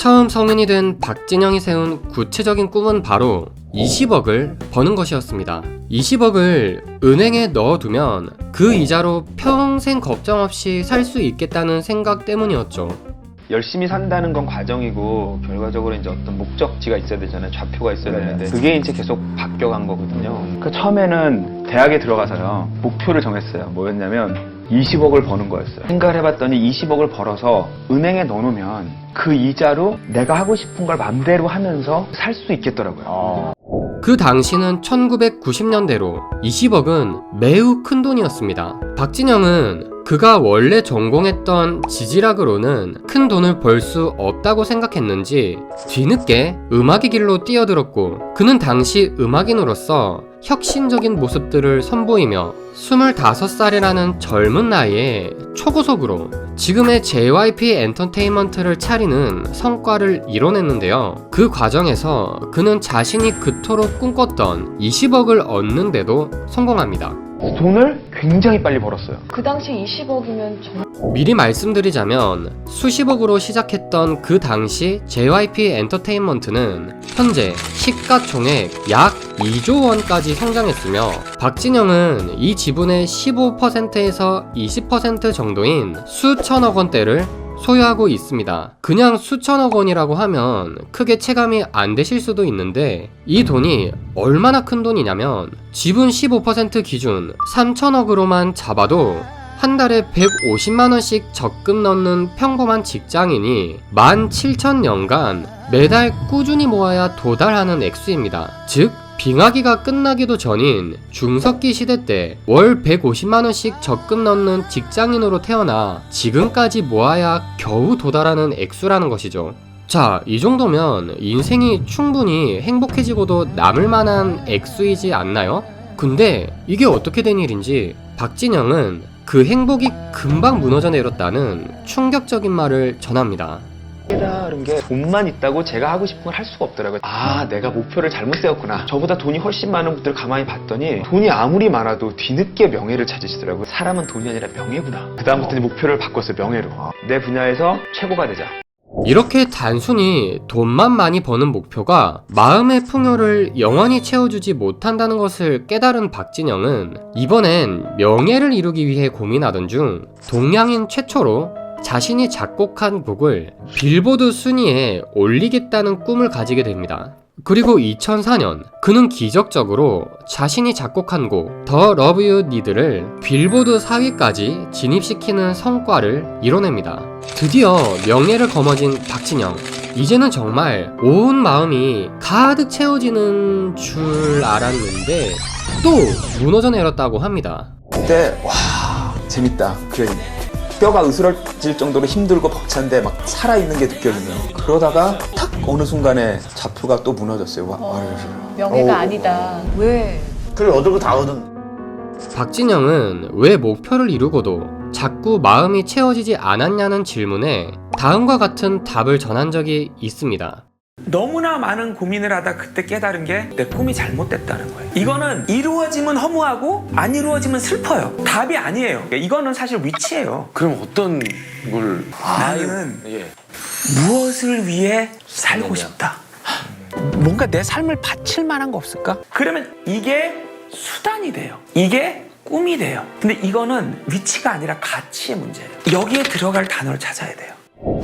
처음 성인이 된 박진영이 세운 구체적인 꿈은 바로 20억을 버는 것이었습니다. 20억을 은행에 넣어두면 그 이자로 평생 걱정 없이 살 수 있겠다는 생각 때문이었죠. 열심히 산다는 건 과정이고 결과적으로 이제 어떤 목적지가 있어야 되잖아요. 좌표가 있어야 되는데 그게 이제 계속 바뀌어간 거거든요. 그 처음에는 대학에 들어가서요 목표를 정했어요. 뭐였냐면 20억을 버는 거였어요. 생각을 해봤더니 20억을 벌어서 은행에 넣어놓으면 그 이자로 내가 하고 싶은 걸 맘대로 하면서 살 수 있겠더라고요. 그 당시는 1990년대로 20억은 매우 큰 돈이었습니다. 박진영은 그가 원래 전공했던 지질학으로는 큰 돈을 벌 수 없다고 생각했는지 뒤늦게 음악의 길로 뛰어들었고, 그는 당시 음악인으로서 혁신적인 모습들을 선보이며 25살이라는 젊은 나이에 초고속으로 지금의 JYP 엔터테인먼트를 차리는 성과를 이뤄냈는데요. 그 과정에서 그는 자신이 그토록 꿈꿨던 20억을 얻는데도 성공합니다. 돈을 굉장히 빨리 벌었어요. 그 당시 20억이면 정말 미리 말씀드리자면 수십억으로 시작했던 그 당시 JYP 엔터테인먼트는 현재 시가총액 약 2조 원까지 성장했으며, 박진영은 이 지분의 15%에서 20% 정도인 수천억 원대를 소유하고 있습니다. 그냥 수천억 원이라고 하면 크게 체감이 안 되실 수도 있는데, 이 돈이 얼마나 큰 돈이냐면 지분 15% 기준 3천억으로만 잡아도 한 달에 150만원씩 적금 넣는 평범한 직장인이 17,000년간 매달 꾸준히 모아야 도달하는 액수입니다. 즉 빙하기가 끝나기도 전인 중석기 시대 때 월 150만원씩 적금 넣는 직장인으로 태어나 지금까지 모아야 겨우 도달하는 액수라는 것이죠. 자, 이 정도면 인생이 충분히 행복해지고도 남을 만한 액수이지 않나요? 근데 이게 어떻게 된 일인지 박진영은 그 행복이 금방 무너져 내렸다는 충격적인 말을 전합니다. 깨달은 게 돈만 있다고 제가 하고 싶은 걸 할 수가 없더라고요. 아, 내가 목표를 잘못 세웠구나. 저보다 돈이 훨씬 많은 분들 가만히 봤더니 돈이 아무리 많아도 뒤늦게 명예를 찾으시더라고요. 사람은 돈이 아니라 명예구나. 그 다음부터는 목표를 바꿨어요. 명예로. 내 분야에서 최고가 되자. 이렇게 단순히 돈만 많이 버는 목표가 마음의 풍요를 영원히 채워주지 못한다는 것을 깨달은 박진영은 이번엔 명예를 이루기 위해 고민하던 중 동양인 최초로 자신이 작곡한 곡을 빌보드 순위에 올리겠다는 꿈을 가지게 됩니다. 그리고 2004년 그는 기적적으로 자신이 작곡한 곡 더 러브 유 니드를 빌보드 4위까지 진입시키는 성과를 이뤄냅니다. 드디어 명예를 거머쥔 박진영, 이제는 정말 온 마음이 가득 채워지는 줄 알았는데 또 무너져 내렸다고 합니다. 그때 와 재밌다. 뼈가 으스러질 정도로 힘들고 벅찬데 막 살아있는 게 느껴지네요. 그러다가 탁 어느 순간에 좌표가 또 무너졌어요. 명예가 아니다. 왜? 그걸 얻고 다 얻은. 박진영은 왜 목표를 이루고도 자꾸 마음이 채워지지 않았냐는 질문에 다음과 같은 답을 전한 적이 있습니다. 너무나 많은 고민을 하다 그때 깨달은 게 내 꿈이 잘못됐다는 거예요. 이거는 이루어지면 허무하고 안 이루어지면 슬퍼요. 답이 아니에요. 이거는 사실 위치예요. 그럼 어떤 걸? 나는 무엇을 위해 살고 싶다. 뭔가 내 삶을 바칠 만한 거 없을까? 그러면 이게 수단이 돼요. 이게 꿈이 돼요. 근데 이거는 위치가 아니라 가치의 문제예요. 여기에 들어갈 단어를 찾아야 돼요.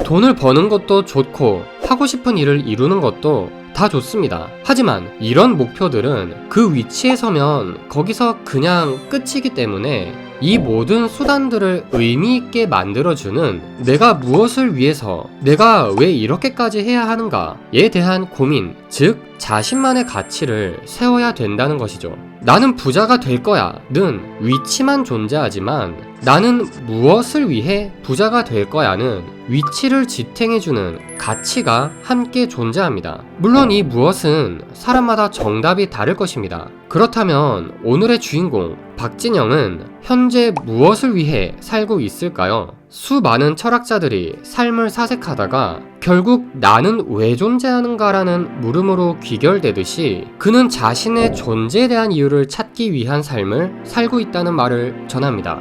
돈을 버는 것도 좋고 하고 싶은 일을 이루는 것도 다 좋습니다. 하지만 이런 목표들은 그 위치에 서면 거기서 그냥 끝이기 때문에 이 모든 수단들을 의미 있게 만들어주는 내가 무엇을 위해서, 내가 왜 이렇게까지 해야 하는가에 대한 고민, 즉 자신만의 가치를 세워야 된다는 것이죠. 나는 부자가 될 거야는 위치만 존재하지만 나는 무엇을 위해 부자가 될 거야는 위치를 지탱해주는 가치가 함께 존재합니다. 물론 이 무엇은 사람마다 정답이 다를 것입니다. 그렇다면 오늘의 주인공 박진영은 현재 무엇을 위해 살고 있을까요? 수많은 철학자들이 삶을 사색하다가 결국 나는 왜 존재하는가라는 물음으로 귀결되듯이 그는 자신의 존재에 대한 이유를 찾기 위한 삶을 살고 있다는 말을 전합니다.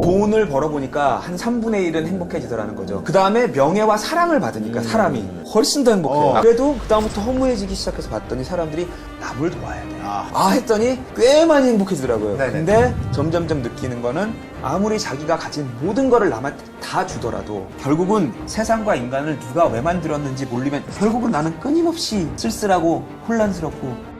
돈을 벌어보니까 한 3분의 1은 행복해지더라는 거죠. 그 다음에 명예와 사랑을 받으니까 사람이 훨씬 더 행복해요. 그래도 그 다음부터 허무해지기 시작해서 봤더니 사람들이 남을 도와야 돼. 했더니 꽤 많이 행복해지더라고요. 네네. 근데 점점점 느끼는 거는 아무리 자기가 가진 모든 거를 남한테 다 주더라도 결국은 세상과 인간을 누가 왜 만들었는지 모르면 결국은 나는 끊임없이 쓸쓸하고 혼란스럽고.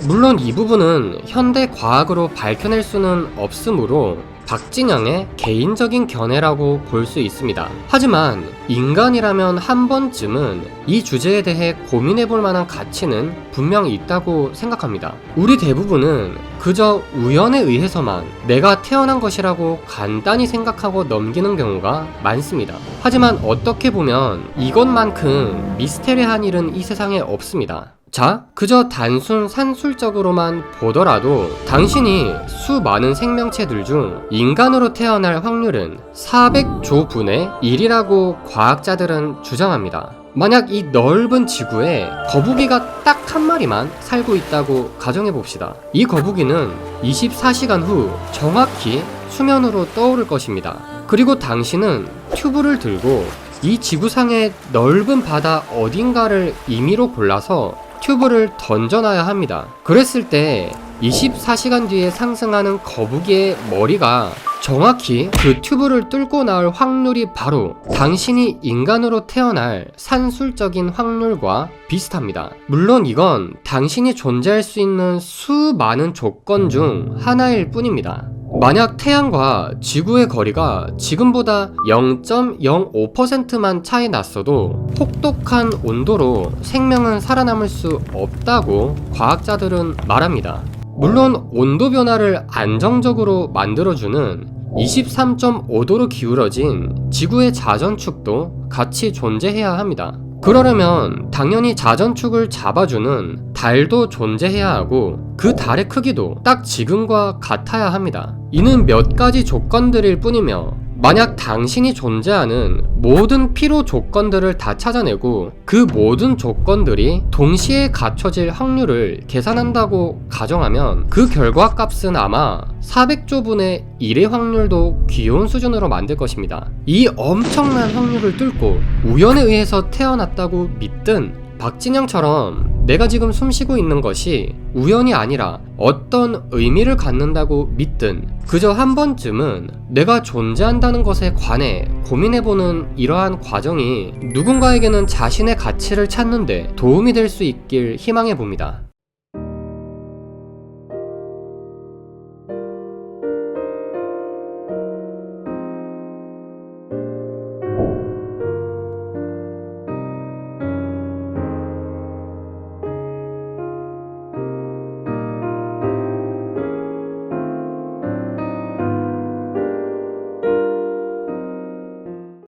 물론 이 부분은 현대 과학으로 밝혀낼 수는 없으므로 박진영의 개인적인 견해라고 볼 수 있습니다. 하지만 인간이라면 한 번쯤은 이 주제에 대해 고민해볼 만한 가치는 분명히 있다고 생각합니다. 우리 대부분은 그저 우연에 의해서만 내가 태어난 것이라고 간단히 생각하고 넘기는 경우가 많습니다. 하지만 어떻게 보면 이것만큼 미스테리한 일은 이 세상에 없습니다. 자, 그저 단순 산술적으로만 보더라도 당신이 수많은 생명체들 중 인간으로 태어날 확률은 400조 분의 1이라고 과학자들은 주장합니다. 만약 이 넓은 지구에 거북이가 딱 한 마리만 살고 있다고 가정해봅시다. 이 거북이는 24시간 후 정확히 수면으로 떠오를 것입니다. 그리고 당신은 튜브를 들고 이 지구상의 넓은 바다 어딘가를 임의로 골라서 튜브를 던져놔야 합니다. 그랬을 때 24시간 뒤에 상승하는 거북이의 머리가 정확히 그 튜브를 뚫고 나올 확률이 바로 당신이 인간으로 태어날 산술적인 확률과 비슷합니다. 물론 이건 당신이 존재할 수 있는 수많은 조건 중 하나일 뿐입니다. 만약 태양과 지구의 거리가 지금보다 0.05%만 차이 났어도 혹독한 온도로 생명은 살아남을 수 없다고 과학자들은 말합니다. 물론 온도 변화를 안정적으로 만들어주는 23.5도로 기울어진 지구의 자전축도 같이 존재해야 합니다. 그러려면 당연히 자전축을 잡아주는 달도 존재해야 하고 그 달의 크기도 딱 지금과 같아야 합니다. 이는 몇 가지 조건들일 뿐이며 만약 당신이 존재하는 모든 필요 조건들을 다 찾아내고 그 모든 조건들이 동시에 갖춰질 확률을 계산한다고 가정하면 그 결과값은 아마 400조 분의 1의 확률도 귀여운 수준으로 만들 것입니다. 이 엄청난 확률을 뚫고 우연에 의해서 태어났다고 믿든 박진영처럼 내가 지금 숨쉬고 있는 것이 우연이 아니라 어떤 의미를 갖는다고 믿든 그저 한 번쯤은 내가 존재한다는 것에 관해 고민해보는 이러한 과정이 누군가에게는 자신의 가치를 찾는데 도움이 될 수 있길 희망해봅니다.